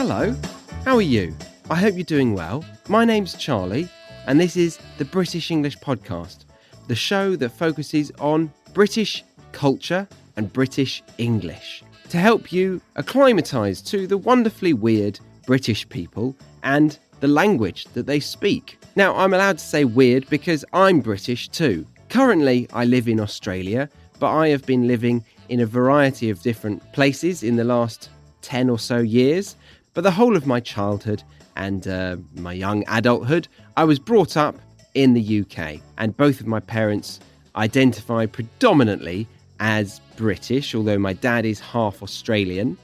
Hello, how are you? I hope you're doing well. My name's Charlie, and this is the British English Podcast, the show that focuses on British culture and British English, to help you acclimatise to the wonderfully weird British people and the language that they speak. Now, I'm allowed to say weird because I'm British too. Currently, I live in Australia, but I have been living in a variety of different places in the last 10 or so years. But the whole of my childhood and my young adulthood, I was brought up in the UK. And both of my parents identify predominantly as British, although my dad is half Australian.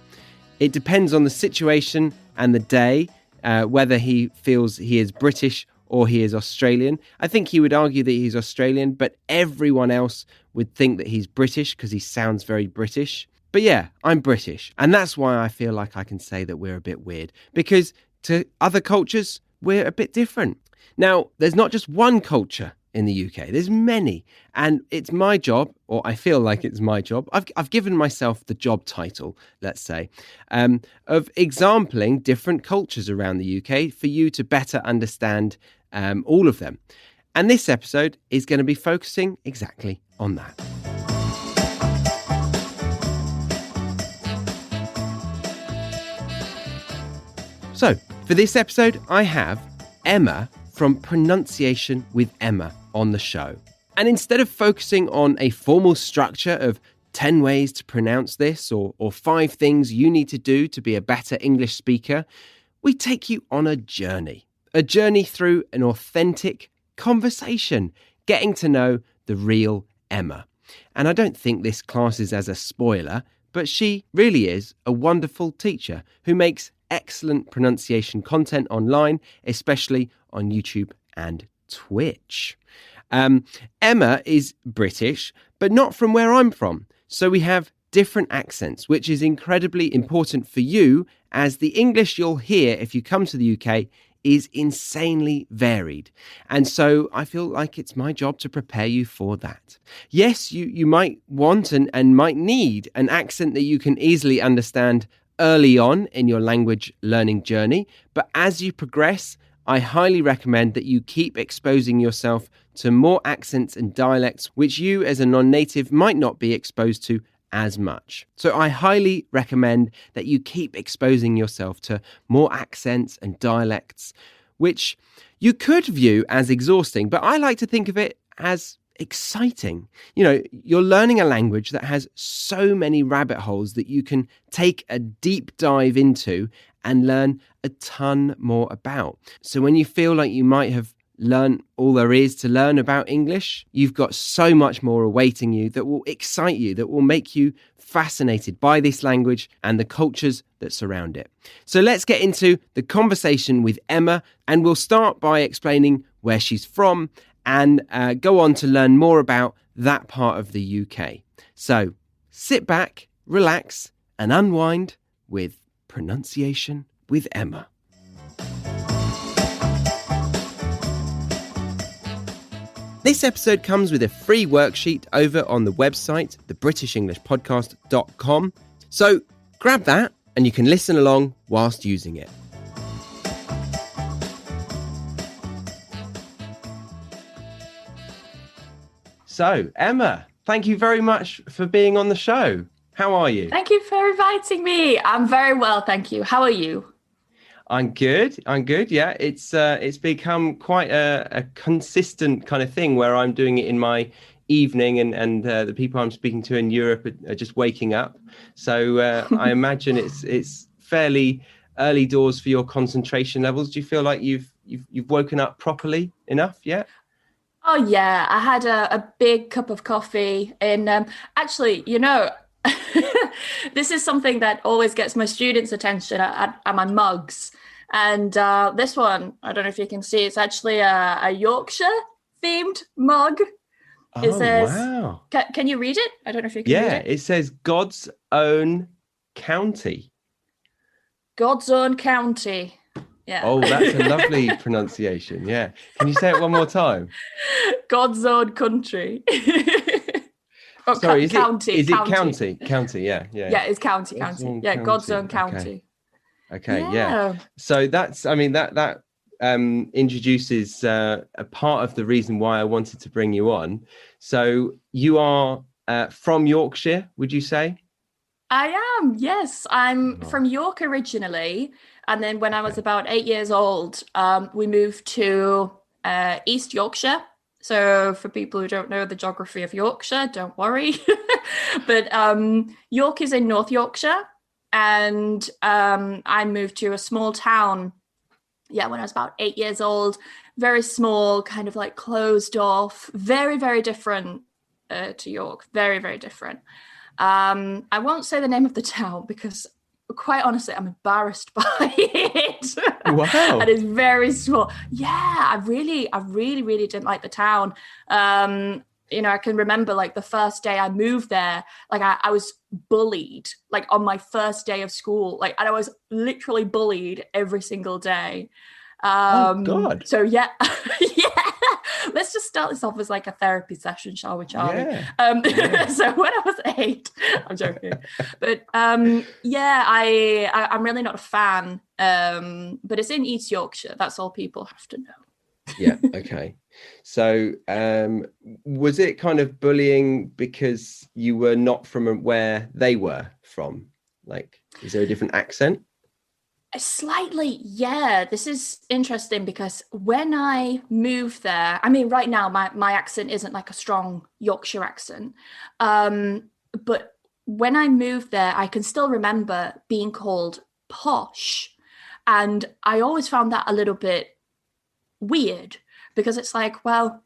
It depends on the situation and the day, whether he feels he is British or he is Australian. I think he would argue that he's Australian, but everyone else would think that he's British because he sounds very British. But yeah, I'm British, and that's why I feel like I can say that we're a bit weird, because to other cultures, we're a bit different. Now, there's not just one culture in the UK, there's many, and it's my job, or I feel like it's my job, I've given myself the job title, let's say, of exempling different cultures around the UK for you to better understand all of them. And this episode is going to be focusing exactly on that. So, for this episode, I have Emma from Pronunciation with Emma on the show. And instead of focusing on a formal structure of 10 ways to pronounce this or 5 things you need to do to be a better English speaker, we take you on a journey through an authentic conversation, getting to know the real Emma. And I don't think this classes as a spoiler, but she really is a wonderful teacher who makes excellent pronunciation content online, especially on YouTube and Twitch. Emma is British, but not from where I'm from. So we have different accents, which is incredibly important for you, as the English you'll hear if you come to the UK is insanely varied. And so I feel like it's my job to prepare you for that. Yes, you might want and might need an accent that you can easily understand early on in your language learning journey, but as you progress, I highly recommend that you keep exposing yourself to more accents and dialects which you as a non-native might not be exposed to as much. So I highly recommend that you keep exposing yourself to more accents and dialects, which you could view as exhausting, but I like to think of it as exciting. You know, you're learning a language that has so many rabbit holes that you can take a deep dive into and learn a ton more about. So when you feel like you might have learned all there is to learn about English, you've got so much more awaiting you that will excite you, that will make you fascinated by this language and the cultures that surround it. So let's get into the conversation with Emma, and we'll start by explaining where she's from and go on to learn more about that part of the UK. So sit back, relax, and unwind with Pronunciation with Emma. This episode comes with a free worksheet over on the website, thebritishenglishpodcast.com. So grab that and you can listen along whilst using it. So, Emma, thank you very much for being on the show. How are you? Thank you for inviting me. I'm very well, thank you. How are you? I'm good. Yeah, it's become quite a consistent kind of thing where I'm doing it in my evening, and the people I'm speaking to in Europe are just waking up. So I imagine it's fairly early doors for your concentration levels. Do you feel like you've woken up properly enough yet? Oh yeah, I had a big cup of coffee, and actually, you know, this is something that always gets my students' attention at my mugs. And this one, I don't know if you can see, it's actually a Yorkshire-themed mug. It says, wow. Can you read it? I don't know if you can read it. Yeah, it says God's Own County. God's Own County. Yeah. Oh, that's a lovely pronunciation. Yeah. Can you say it one more time? God's Own Country. Sorry, is county. It county? County, yeah. Yeah, it's county. Yeah, God's Own County. Okay. Okay, yeah. Yeah. So that's, I mean, that introduces a part of the reason why I wanted to bring you on. So you are from Yorkshire, would you say? I am, yes. I'm Oh, from York originally. And then when I was okay. about 8 years old, we moved to East Yorkshire. So for people who don't know the geography of Yorkshire, don't worry. But York is in North Yorkshire. And I moved to a small town, yeah, when I was about 8 years old. Very small, kind of like closed off, very, very different to York. Very, very different. I won't say the name of the town because, quite honestly, I'm embarrassed by it. And Wow. it's very small. Yeah, I really didn't like the town. I can remember like the first day I moved there, like I was bullied, like on my first day of school, like, and I was literally bullied every single day. Oh God. So yeah, yeah. Let's just start this off as like a therapy session, shall we, Charlie? Yeah. Yeah. So when I was 8, I'm joking, but yeah, I'm really not a fan. But it's in East Yorkshire. That's all people have to know. Yeah. Okay. So, was it kind of bullying because you were not from where they were from? Like, is there a different accent? Slightly, yeah. This is interesting because when I moved there, I mean, right now my accent isn't like a strong Yorkshire accent, but when I moved there, I can still remember being called posh, and I always found that a little bit weird because it's like, well,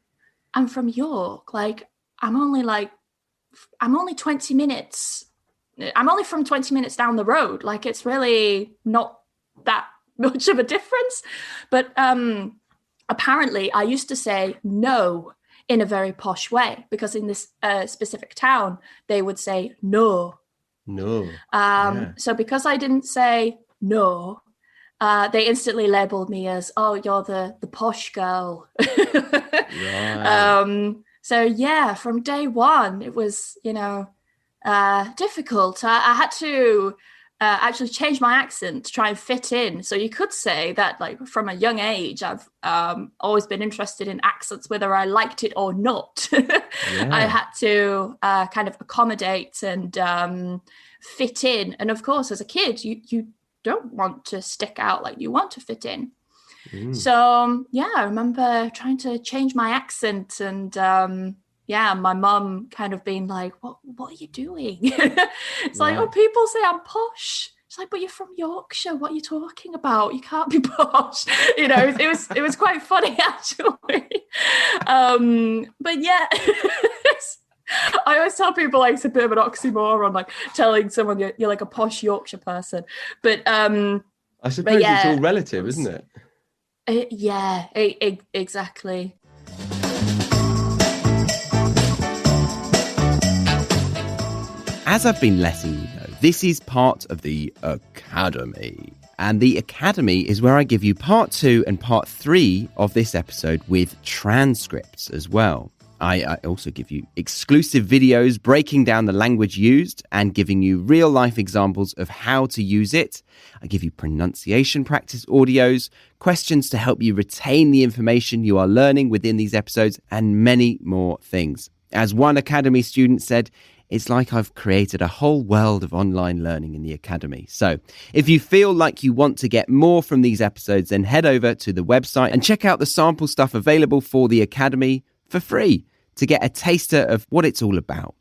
I'm from York, like I'm only like I'm only 20 minutes. I'm only from 20 minutes down the road. Like it's really not that much of a difference. But apparently I used to say no in a very posh way because in this specific town, they would say no. No. Yeah. So because I didn't say no, they instantly labeled me as, oh, you're the posh girl. Right. So yeah, from day one, it was, difficult. I had to actually change my accent to try and fit in. So you could say that, like, from a young age, I've always been interested in accents, whether I liked it or not. I Yeah. had to kind of accommodate and fit in. And of course, as a kid, you don't want to stick out, like you want to fit in. Mm. So yeah, I remember trying to change my accent and yeah, my mum kind of being like, what are you doing? It's like, oh, Right. people say I'm posh. It's like, but you're from Yorkshire. What are you talking about? You can't be posh. It was quite funny actually. But yeah. I always tell people like it's a bit of an oxymoron, like telling someone you're like a posh Yorkshire person. But I suppose it's yeah, all relative, isn't it? yeah, exactly. As I've been letting you know, this is part of the Academy. And the Academy is where I give you part 2 and part 3 of this episode with transcripts as well. I also give you exclusive videos breaking down the language used and giving you real life examples of how to use it. I give you pronunciation practice audios, questions to help you retain the information you are learning within these episodes, and many more things. As one Academy student said, it's like I've created a whole world of online learning in the Academy. So if you feel like you want to get more from these episodes, then head over to the website and check out the sample stuff available for the Academy for free to get a taster of what it's all about.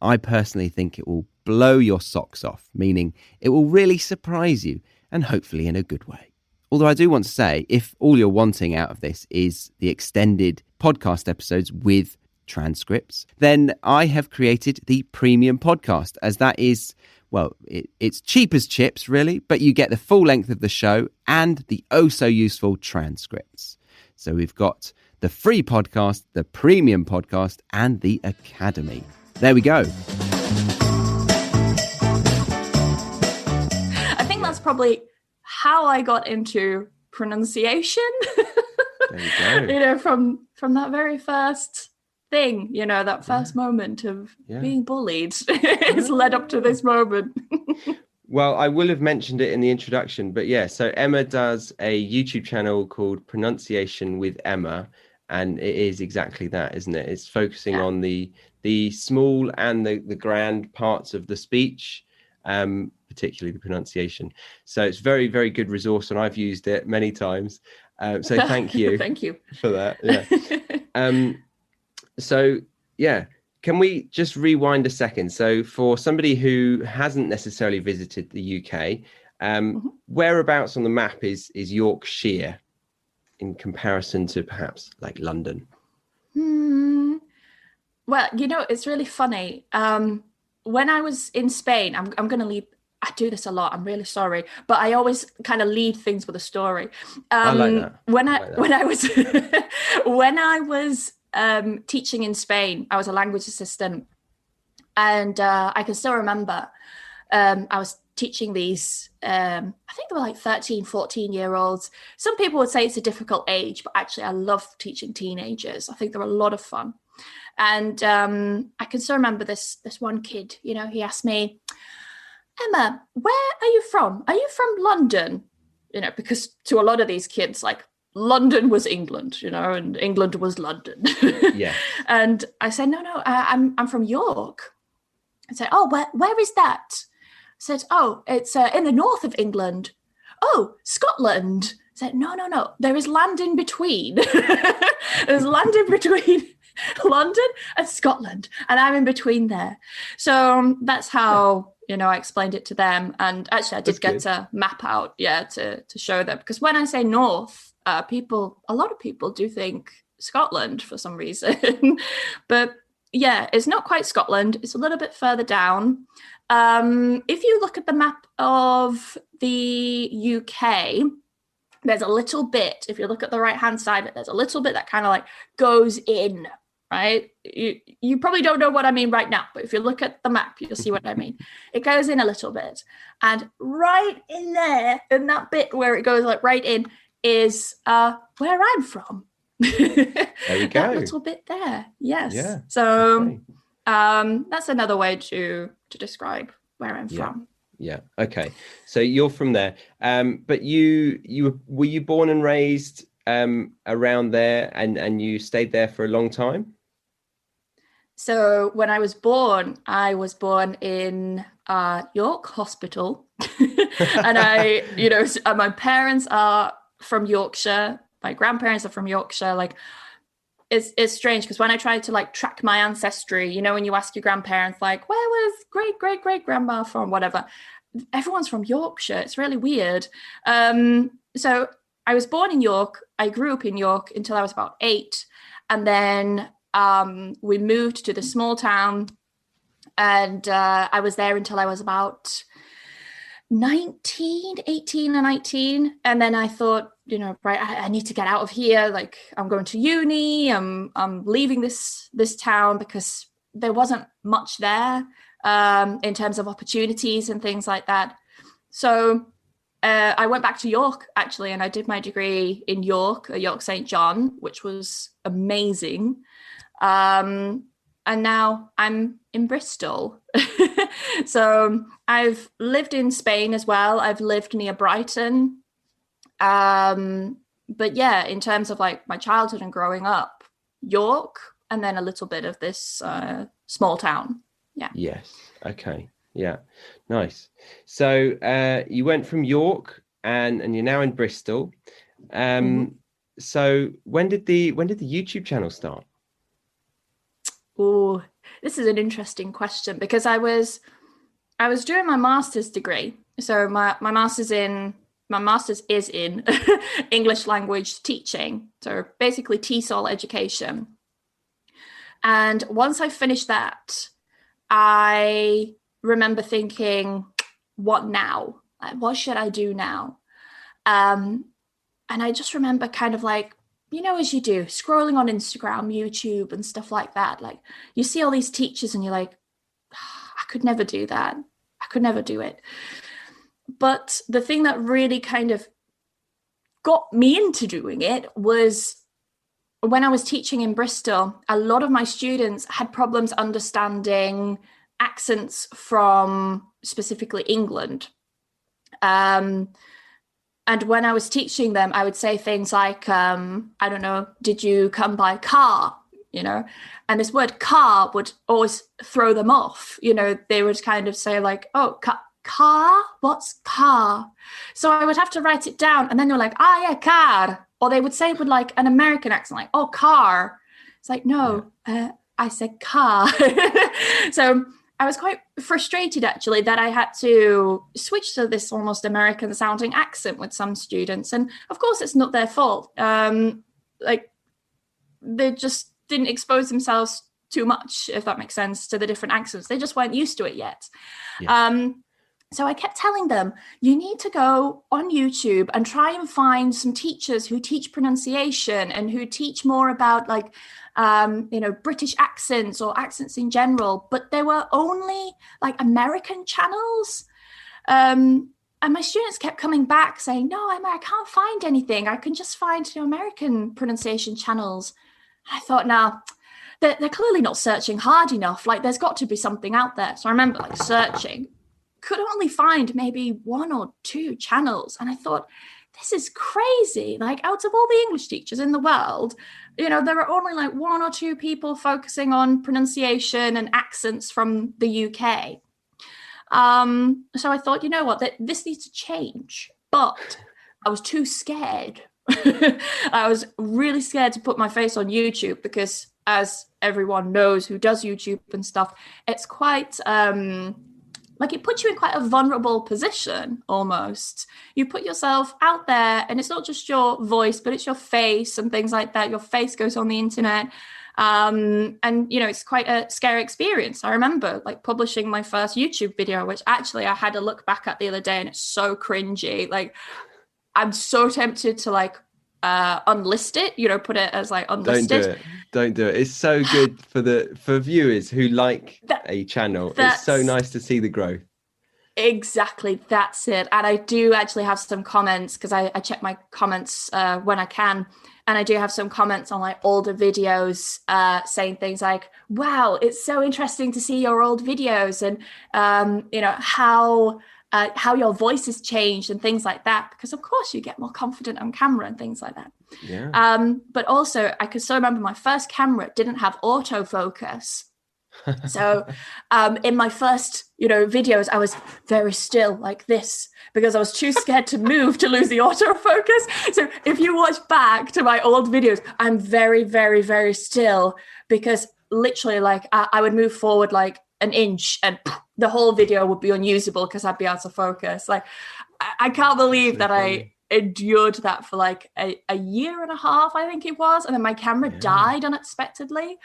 I personally think it will blow your socks off, meaning it will really surprise you, and hopefully in a good way. Although I do want to say, if all you're wanting out of this is the extended podcast episodes with transcripts, then I have created the premium podcast, as that is, well, it's cheap as chips, really, but you get the full length of the show and the oh so useful transcripts. So we've got the free podcast, the premium podcast, and the Academy. There we go. I think that's probably how I got into pronunciation. There you go. From that very first thing, that first moment of being bullied. It's led up to this moment. Well, I will have mentioned it in the introduction, but yeah, so Emma does a YouTube channel called Pronunciation with Emma, and it is exactly that, isn't it? It's focusing Yeah. on the small and the grand parts of the speech, particularly the pronunciation. So it's very, very good resource, and I've used it many times. So thank you Thank you. for that. Yeah. So yeah, can we just rewind a second? So for somebody who hasn't necessarily visited the UK, whereabouts on the map is Yorkshire in comparison to perhaps like London? Well, it's really funny. When I was in Spain, I'm going to leave. I do this a lot. I'm really sorry, but I always kind of lead things with a story. I like that. When I was when I was teaching in Spain, I was a language assistant, and I can still remember I was teaching these. I think they were like 13, 14-year-olds. Some people would say it's a difficult age, but actually, I love teaching teenagers. I think they're a lot of fun. And I can still remember this one kid. He asked me, Emma, where are you from? Are you from London? Because to a lot of these kids, like London was England, and England was London. Yeah. And I said, no, I'm from York. I said, oh, where is that? I said, oh, it's in the north of England. Oh, Scotland. I said, no, there is land in between. There's land in between London and Scotland, and I'm in between there. So that's how I explained it to them. And actually I did get a map out to show them, because when I say north, a lot of people do think Scotland for some reason. But yeah, it's not quite Scotland, it's a little bit further down. If you look at the map of the UK, there's a little bit, if you look at the right hand side, there's a little bit that kind of like goes in, right? You probably don't know what I mean right now, but if you look at the map, you'll see what I mean. It goes in a little bit. And right in there, in that bit where it goes like right in, is where I'm from. There we go. That little bit there. Yes. Yeah. So okay. That's another way to describe where I'm from. Yeah. Okay. So you're from there. But were you born and raised around there, and you stayed there for a long time? So when I was born in York Hospital. And my parents are from Yorkshire. My grandparents are from Yorkshire. Like, it's strange, because when I tried to like track my ancestry, when you ask your grandparents, like, where was great grandma from, whatever, everyone's from Yorkshire. It's really weird. So I was born in York. I grew up in York until I was about 8. And then we moved to the small town, and I was there until I was about 18 and 19. And then I thought, right, I need to get out of here. Like, I'm going to uni. I'm leaving this town, because there wasn't much there in terms of opportunities and things like that. So I went back to York, actually, and I did my degree in York, at York St. John, which was amazing. And now I'm in Bristol. So I've lived in Spain as well. I've lived near Brighton. But yeah, in terms of like my childhood and growing up, York, and then a little bit of this small town. Yeah. Yes. Okay. Yeah. Nice. So you went from York and you're now in Bristol. So when did the YouTube channel start? Oh, this is an interesting question, because I was doing my master's degree. So my master's is in English language teaching. So basically TESOL education. And once I finished that, I remember thinking, what now? Like, what should I do now? And I just remember kind of like, as you do, scrolling on Instagram, YouTube and stuff like that. Like, you see all these teachers and you're like, I could never do that. I could never do it. But the thing that really kind of got me into doing it was when I was teaching in Bristol, a lot of my students had problems understanding accents from specifically England. And when I was teaching them, I would say things like, I don't know, did you come by car? And this word car would always throw them off. They would kind of say like, oh, car? What's car? So I would have to write it down. And then they're like, yeah, car. Or they would say it with like an American accent, like, oh, car. It's like, no, I said car. So I was quite frustrated, actually, that I had to switch to this almost American sounding accent with some students. And of course, it's not their fault. Like, they just didn't expose themselves too much, if that makes sense, to the different accents. They just weren't used to it yet. Yeah. So I kept telling them, you need to go on YouTube and try and find some teachers who teach pronunciation and who teach more about like, British accents or accents in general. But there were only like American channels. And my students kept coming back saying, no, I can't find anything. I can just find American pronunciation channels. I thought, now, they're clearly not searching hard enough. Like, there's got to be something out there. So I remember like searching, could only find maybe 1 or 2 channels. And I thought, this is crazy. Like, out of all the English teachers in the world, there are only like 1 or 2 people focusing on pronunciation and accents from the UK. So I thought, you know what, that this needs to change. But I was too scared. I was really scared to put my face on YouTube because, as everyone knows who does YouTube and stuff, it's quite like it puts you in quite a vulnerable position almost. You put yourself out there and it's not just your voice, but it's your face and things like that. Your face goes on the internet. And it's quite a scary experience. I remember like publishing my first YouTube video, which actually I had a look back at the other day, and it's so cringy. Like, I'm so tempted to like unlist it, put it as like unlisted. Don't do it. It's so good for viewers who like a channel. It's so nice to see the growth. Exactly, that's it. And I do actually have some comments, because I check my comments when I can. And I do have some comments on like older videos saying things like, wow, it's so interesting to see your old videos, and how your voice has changed and things like that, because of course you get more confident on camera and things like that. Yeah. But also I could still remember my first camera didn't have autofocus. So in my first, videos, I was very still like this because I was too scared to move to lose the autofocus. So if you watch back to my old videos, I'm very, very, very still, because literally like I would move forward like an inch and the whole video would be unusable because I'd be out of focus. Like, I can't believe that I endured that for like a year and a half, I think it was. And then my camera died unexpectedly.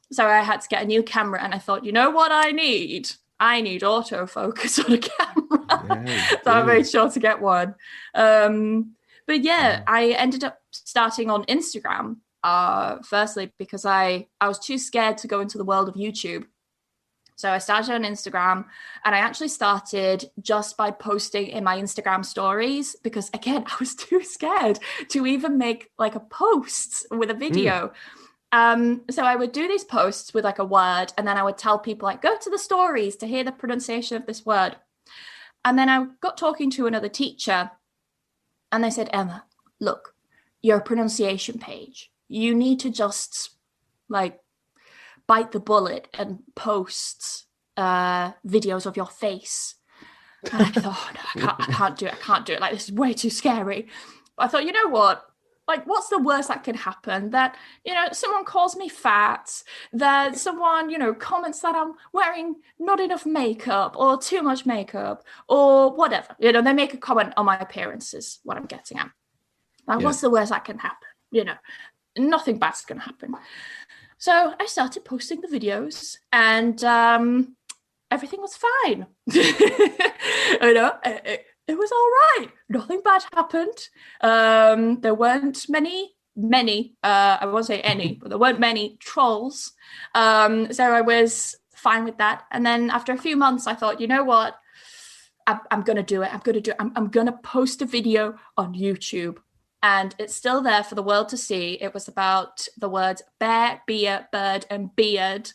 So I had to get a new camera, and I thought, you know what I need? I need autofocus on a camera. So I made sure to get one. But yeah, I ended up starting on Instagram, firstly, because I was too scared to go into the world of YouTube. So I started on Instagram, and I actually started just by posting in my Instagram stories, because again, I was too scared to even make like a post with a video. So I would do these posts with like a word, and then I would tell people like, go to the stories to hear the pronunciation of this word. And then I got talking to another teacher, and they said, Emma, look, your pronunciation page, you need to just like bite the bullet and post videos of your face. And I thought, oh, no, I can't do it. Like, this is way too scary. But I thought, you know what? Like, what's the worst that can happen? That, someone calls me fat, that someone, comments that I'm wearing not enough makeup or too much makeup or whatever. They make a comment on my appearance is what I'm getting at. Like, what's the worst that can happen? Nothing bad's going to happen. So I started posting the videos, and everything was fine. It was all right. Nothing bad happened. There weren't many, I won't say any, but there weren't many trolls. So I was fine with that. And then after a few months, I thought, you know what? I'm going to do it. I'm going to post a video on YouTube. And it's still there for the world to see. It was about the words bear, beer, bird, and beard.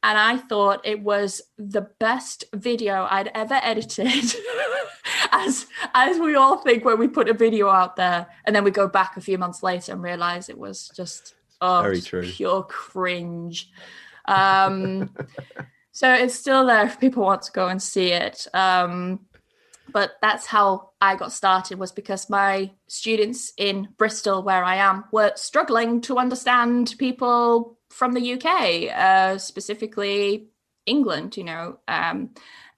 And I thought it was the best video I'd ever edited, as we all think when we put a video out there, and then we go back a few months later and realize it was just Very true. Pure cringe. So it's still there if people want to go and see it. But that's how I got started, was because my students in Bristol, where I am, were struggling to understand people from the UK, specifically England,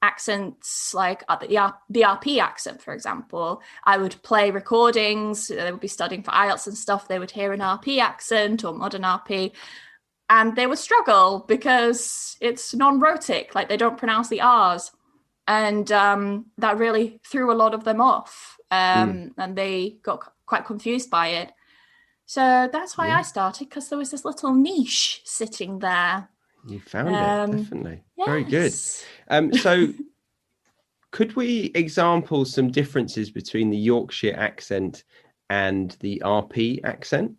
accents like the RP accent, for example. I would play recordings, they would be studying for IELTS and stuff, they would hear an RP accent or modern RP, and they would struggle because it's non-rhotic, like they don't pronounce the R's. And that really threw a lot of them off, and they got quite confused by it. So that's why I started, because there was this little niche sitting there. You found it, definitely. Yes. Very good. So could we example some differences between the Yorkshire accent and the RP accent?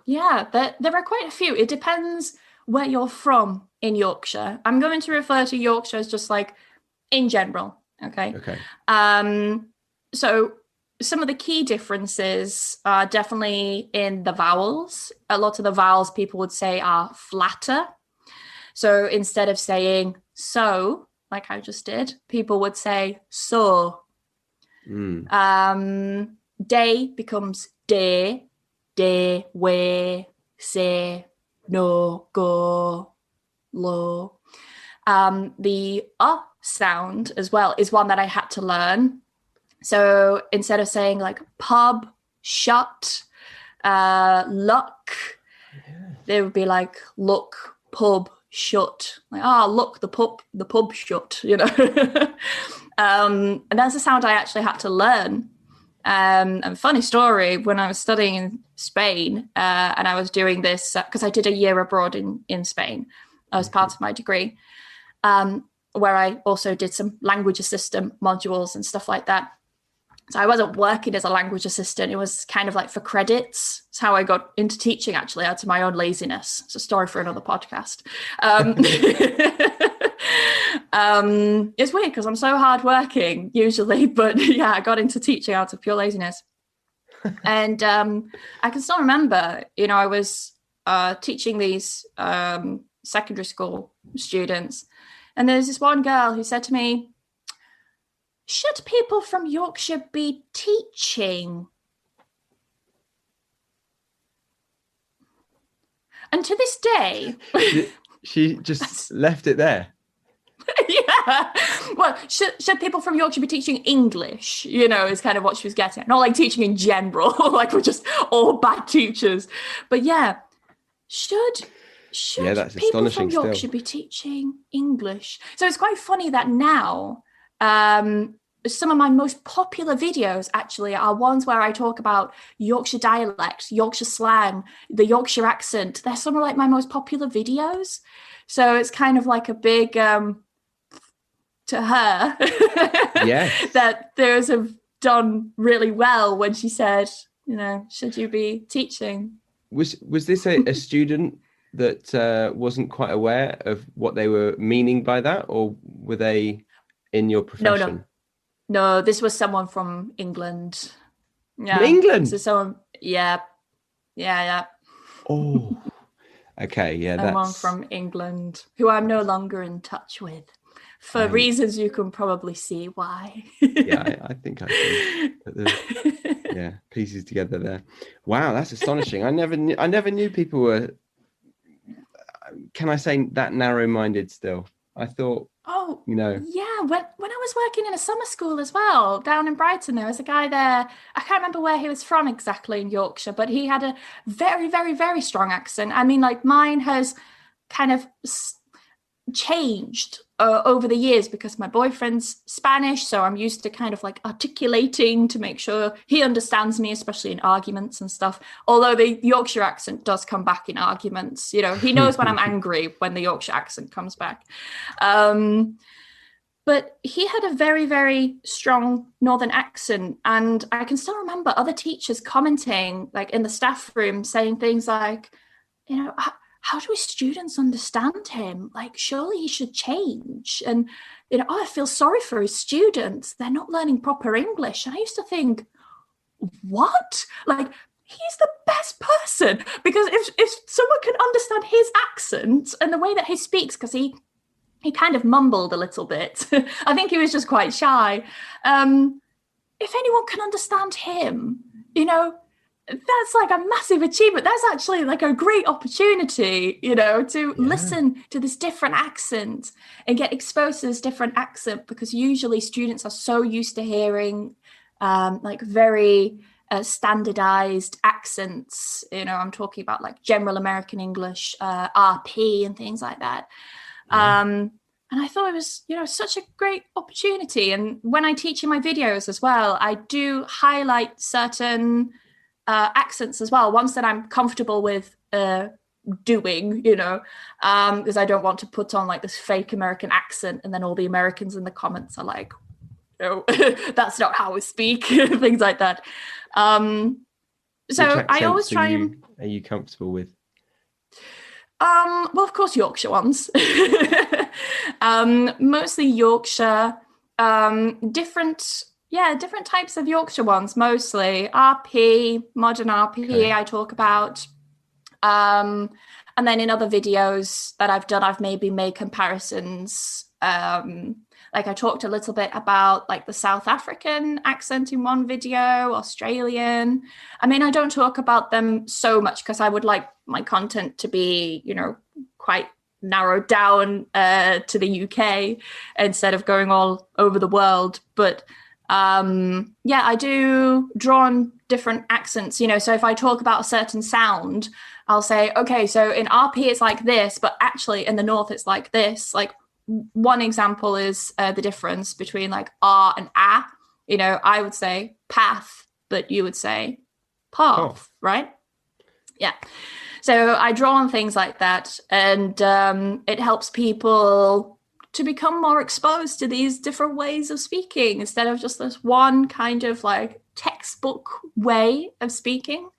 Yeah, there are quite a few. It depends where you're from in Yorkshire. I'm going to refer to Yorkshire as just like in general. Okay. So some of the key differences are definitely in the vowels. A lot of the vowels people would say are flatter. So instead of saying so, like I just did, people would say so. Day becomes day, way, say, no, go, low. The sound as well is one that I had to learn. So instead of saying like pub, shut, luck, they would be like look, pub, shut. Like, look, the pub shut, and that's a sound I actually had to learn. And funny story, when I was studying in Spain, and I was doing this because I did a year abroad in Spain as part of my degree, where I also did some language assistant modules and stuff like that. So I wasn't working as a language assistant. It was kind of like for credits. It's how I got into teaching, actually, out of my own laziness. It's a story for another podcast. It's weird because I'm so hardworking usually, but yeah, I got into teaching out of pure laziness. And I can still remember, I was teaching these secondary school students, and there's this one girl who said to me, "Should people from Yorkshire be teaching?" And to this day... She just left it there. Yeah. Well, should people from Yorkshire be teaching English? Is kind of what she was getting at. Not like teaching in general, like we're just all bad teachers. But yeah, should that's people from Yorkshire still be teaching English? So it's quite funny that now some of my most popular videos actually are ones where I talk about Yorkshire dialect, Yorkshire slang, the Yorkshire accent. They're some of like my most popular videos. So it's kind of like a big to her that those have done really well when she said, should you be teaching? Was this a student that wasn't quite aware of what they were meaning by that, or were they in your profession? No, this was someone from England. Yeah. From England? So someone, yeah. Oh, okay, yeah. Someone from England who I'm no longer in touch with, for reasons you can probably see why. Yeah, I think I can. Pieces together there. Wow, that's astonishing. I never knew people were, can I say, that narrow-minded still. I thought, yeah, when I was working in a summer school as well down in Brighton, there was a guy there, I can't remember where he was from exactly in Yorkshire, but he had a very, very, very strong accent. I mean, like mine has kind of changed over the years because my boyfriend's Spanish, so I'm used to kind of like articulating to make sure he understands me, especially in arguments and stuff. Although the Yorkshire accent does come back in arguments, he knows when I'm angry when the Yorkshire accent comes back. But he had a very, very strong Northern accent, and I can still remember other teachers commenting, like in the staff room, saying things like, how do his students understand him? Like, surely he should change. And, I feel sorry for his students. They're not learning proper English. And I used to think, what? Like, he's the best person. Because if someone can understand his accent and the way that he speaks, because he kind of mumbled a little bit. I think he was just quite shy. If anyone can understand him, that's like a massive achievement. That's actually like a great opportunity, to listen to this different accent and get exposed to this different accent, because usually students are so used to hearing like very standardized accents. I'm talking about like general American English, RP and things like that. And I thought it was, such a great opportunity. And when I teach in my videos as well, I do highlight certain accents as well, ones that I'm comfortable with doing, because I don't want to put on like this fake American accent and then all the Americans in the comments are like, no, that's not how we speak, things like that. So I always try and... Are you comfortable with? Well, of course, Yorkshire ones. Mostly Yorkshire. Different types of Yorkshire ones, mostly. RP, modern RP, okay. I talk about. And then in other videos that I've done, I've maybe made comparisons. Like I talked a little bit about like the South African accent in one video, Australian. I mean, I don't talk about them so much because I would like my content to be, quite narrowed down to the UK instead of going all over the world. But I do draw on different accents, so if I talk about a certain sound, I'll say, okay, so in RP it's like this, but actually in the North it's like this. Like one example is the difference between like R and A. I would say path, but you would say path, right? Yeah. So I draw on things like that, and it helps people to become more exposed to these different ways of speaking instead of just this one kind of like textbook way of speaking.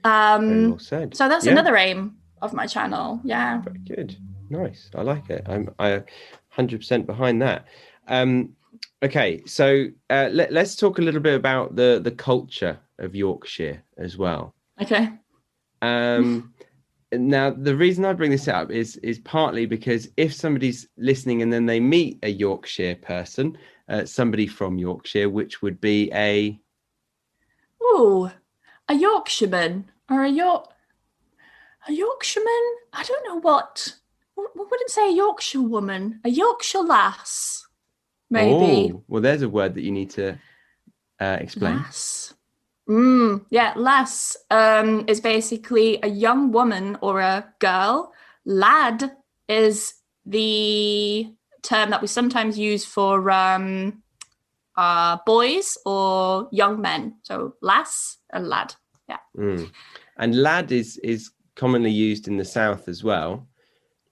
Very well said. So that's another aim of my channel. Yeah. Very good. Nice. I like it. I'm 100% behind that. Okay, so let's talk a little bit about the culture of Yorkshire as well. Okay. Now, the reason I bring this up is partly because if somebody's listening and then they meet a Yorkshire person, somebody from Yorkshire, which would be a Yorkshireman or a Yorkshireman? I don't know what. We wouldn't say a Yorkshire woman, a Yorkshire lass, maybe. Oh, well, there's a word that you need to explain. Lass. Lass is basically a young woman or a girl. Lad is the term that we sometimes use for boys or young men. So lass and lad. Yeah. And lad is commonly used in the South as well.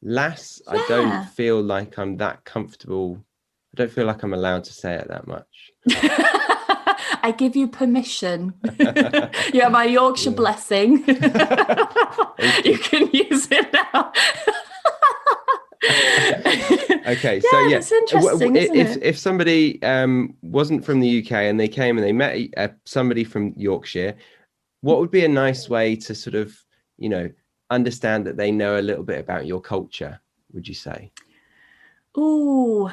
Lass, yeah. I don't feel like I'm that comfortable. I don't feel like I'm allowed to say it that much. I give you permission. You have my Yorkshire blessing. You can use it now. Okay, so it's interesting, isn't it? If somebody wasn't from the UK and they came and they met somebody from Yorkshire, what would be a nice way to sort of, understand that they know a little bit about your culture, would you say? Oh,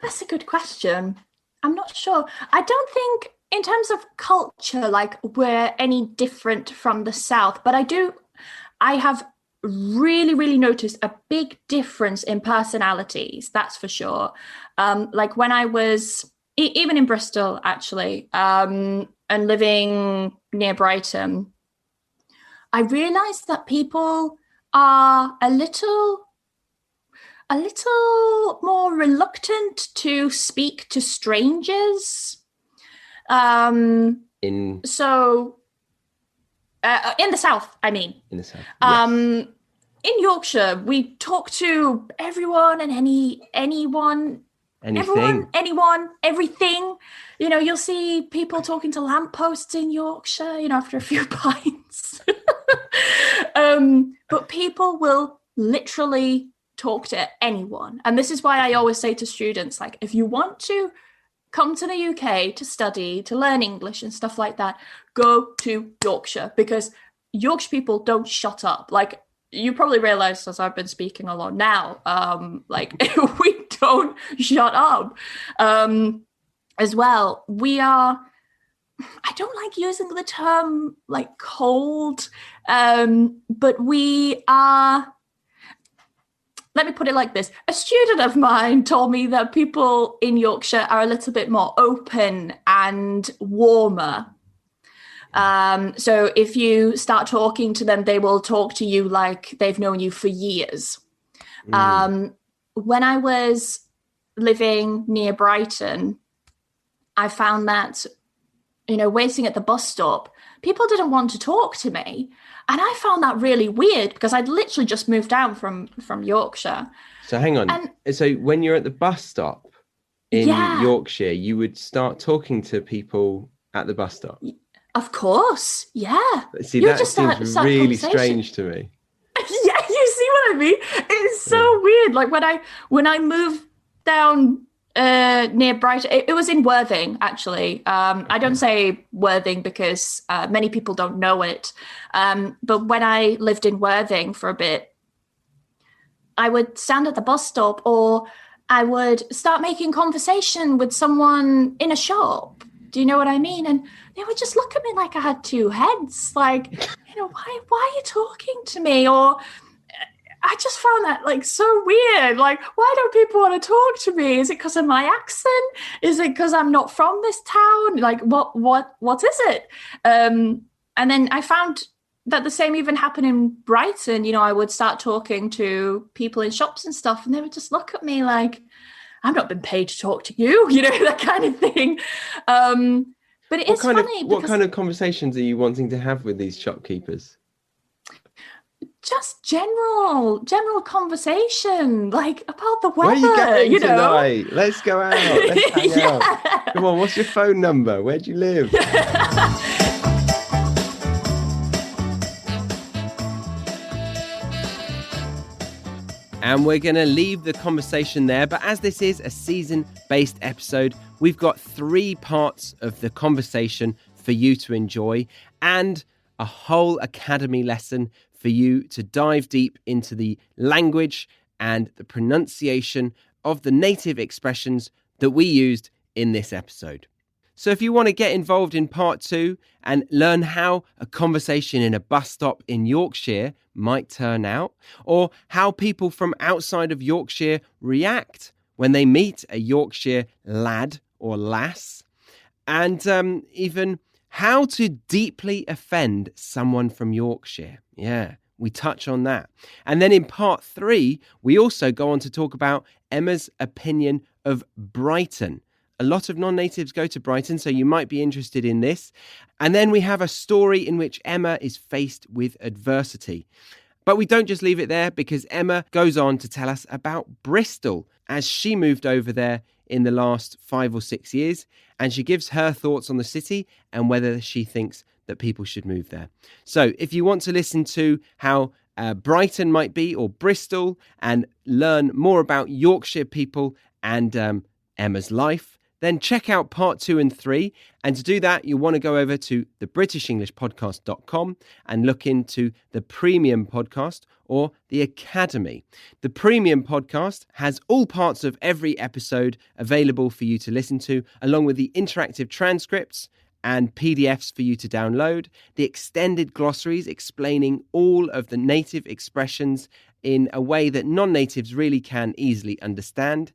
that's a good question. I'm not sure. I don't think in terms of culture, like we're any different from the South, but I have really, really noticed a big difference in personalities. That's for sure. Like when I was even in Bristol, actually, and living near Brighton, I realized that people are a little more reluctant to speak to strangers. In the South, I mean. In the South, yes. In Yorkshire, we talk to everyone and anyone. Everyone, anyone, everything. You'll see people talking to lampposts in Yorkshire, after a few pints. But people will literally talk to anyone. And this is why I always say to students, like, if you want to come to the UK to study, to learn English and stuff like that, go to Yorkshire, because Yorkshire people don't shut up. Like, you probably realized as I've been speaking a lot now, like we don't shut up. As well, we are, I don't like using the term like cold, but we are, let me put it like this. A student of mine told me that people in Yorkshire are a little bit more open and warmer. So if you start talking to them, they will talk to you like they've known you for years. When I was living near Brighton, I found that, you know, waiting at the bus stop, people didn't want to talk to me. And I found that really weird because I'd literally just moved down from Yorkshire. So hang on. So when you're at the bus stop in Yorkshire, you would start talking to people at the bus stop? Of course, yeah. See, that just seems really strange to me. Yeah, you see what I mean? It's so weird. Like when I moved down near Brighton, it was in Worthing, actually. I don't say Worthing because many people don't know it. But when I lived in Worthing for a bit, I would stand at the bus stop, or I would start making conversation with someone in a shop. Do you know what I mean? And they would just look at me like I had two heads. Like, you know, why are you talking to me? Or I just found that like so weird. Like, why don't people want to talk to me? Is it because of my accent? Is it because I'm not from this town? Like, what is it? And then I found that the same even happened in Brighton. You know, I would start talking to people in shops and stuff, and they would just look at me like, I've not been paid to talk to you, you know, that kind of thing. But it is funny. What kind of conversations are you wanting to have with these shopkeepers? Just general conversation, like about the weather. Where are you going you know? tonight? Let's go out. Let's hang out. Come on, what's your phone number? Where do you live? And we're going to leave the conversation there. But as this is a season-based episode, we've got 3 parts of the conversation for you to enjoy, and a whole academy lesson for you to dive deep into the language and the pronunciation of the native expressions that we used in this episode. So if you want to get involved in part 2 and learn how a conversation in a bus stop in Yorkshire might turn out, or how people from outside of Yorkshire react when they meet a Yorkshire lad or lass, and even how to deeply offend someone from Yorkshire. Yeah, we touch on that. And then in part 3, we also go on to talk about Emma's opinion of Brighton. A lot of non-natives go to Brighton, so you might be interested in this. And then we have a story in which Emma is faced with adversity. But we don't just leave it there, because Emma goes on to tell us about Bristol as she moved over there in the last 5 or 6 years. And she gives her thoughts on the city and whether she thinks that people should move there. So if you want to listen to how Brighton might be, or Bristol, and learn more about Yorkshire people and Emma's life, then check out part 2 and 3. And to do that, you want to go over to thebritishenglishpodcast.com and look into the Premium Podcast, or the Academy. The Premium Podcast has all parts of every episode available for you to listen to, along with the interactive transcripts and PDFs for you to download, the extended glossaries explaining all of the native expressions in a way that non-natives really can easily understand,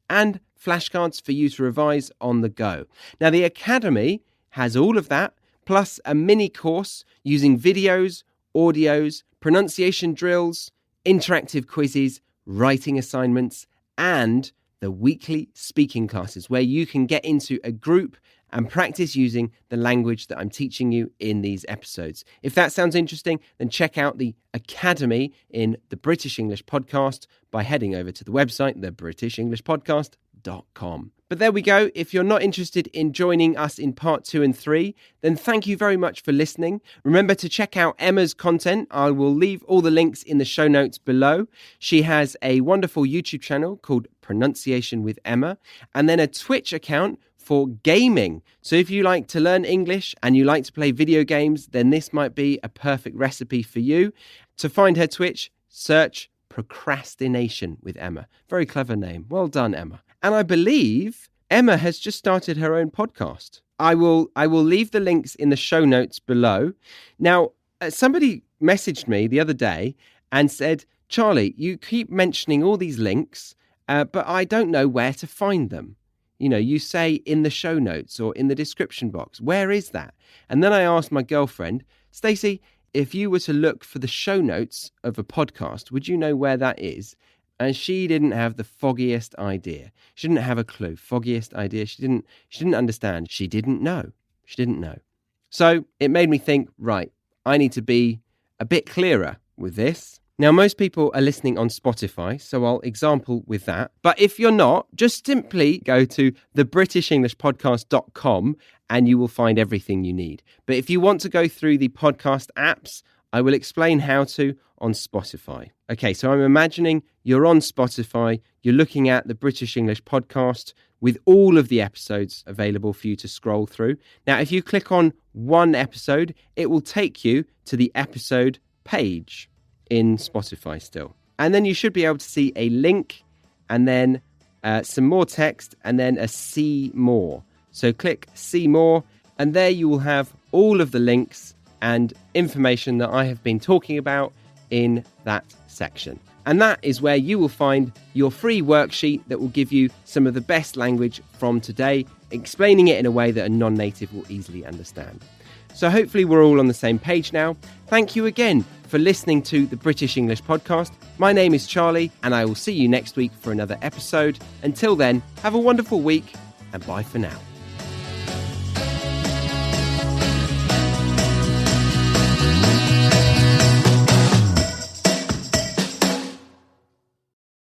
and flashcards for you to revise on the go. Now, the Academy has all of that, plus a mini course using videos, audios, pronunciation drills, interactive quizzes, writing assignments, and the weekly speaking classes where you can get into a group and practice using the language that I'm teaching you in these episodes. If that sounds interesting, then check out the Academy in the British English Podcast by heading over to the website, thebritishenglishpodcast.com. But there we go. If you're not interested in joining us in part 2 and 3, then thank you very much for listening. Remember to check out Emma's content. I will leave all the links in the show notes below. She has a wonderful YouTube channel called Pronunciation with Emma, and then a Twitch account for gaming. So if you like to learn English and you like to play video games, then this might be a perfect recipe for you. To find her Twitch, search Procrastination with Emma. Very clever name. Well done, Emma. And I believe Emma has just started her own podcast. I will leave the links in the show notes below. Now, somebody messaged me the other day and said, Charlie, you keep mentioning all these links, but I don't know where to find them. You know, you say in the show notes or in the description box. Where is that? And then I asked my girlfriend, Stacey, if you were to look for the show notes of a podcast, would you know where that is? And she didn't have the foggiest idea. She didn't have a clue. Foggiest idea. She didn't understand. She didn't know. So it made me think, right, I need to be a bit clearer with this. Now, most people are listening on Spotify, so I'll example with that. But if you're not, just simply go to thebritishenglishpodcast.com and you will find everything you need. But if you want to go through the podcast apps, I will explain how to on Spotify. Okay, so I'm imagining you're on Spotify, you're looking at the British English Podcast with all of the episodes available for you to scroll through. Now, if you click on one episode, it will take you to the episode page in Spotify still. And then you should be able to see a link and then some more text and then a see more. So click see more and there you will have all of the links and information that I have been talking about in that section. And that is where you will find your free worksheet that will give you some of the best language from today, explaining it in a way that a non-native will easily understand. So hopefully we're all on the same page now. Thank you again for listening to the British English Podcast. My name is Charlie, and I will see you next week for another episode. Until then, have a wonderful week, and bye for now.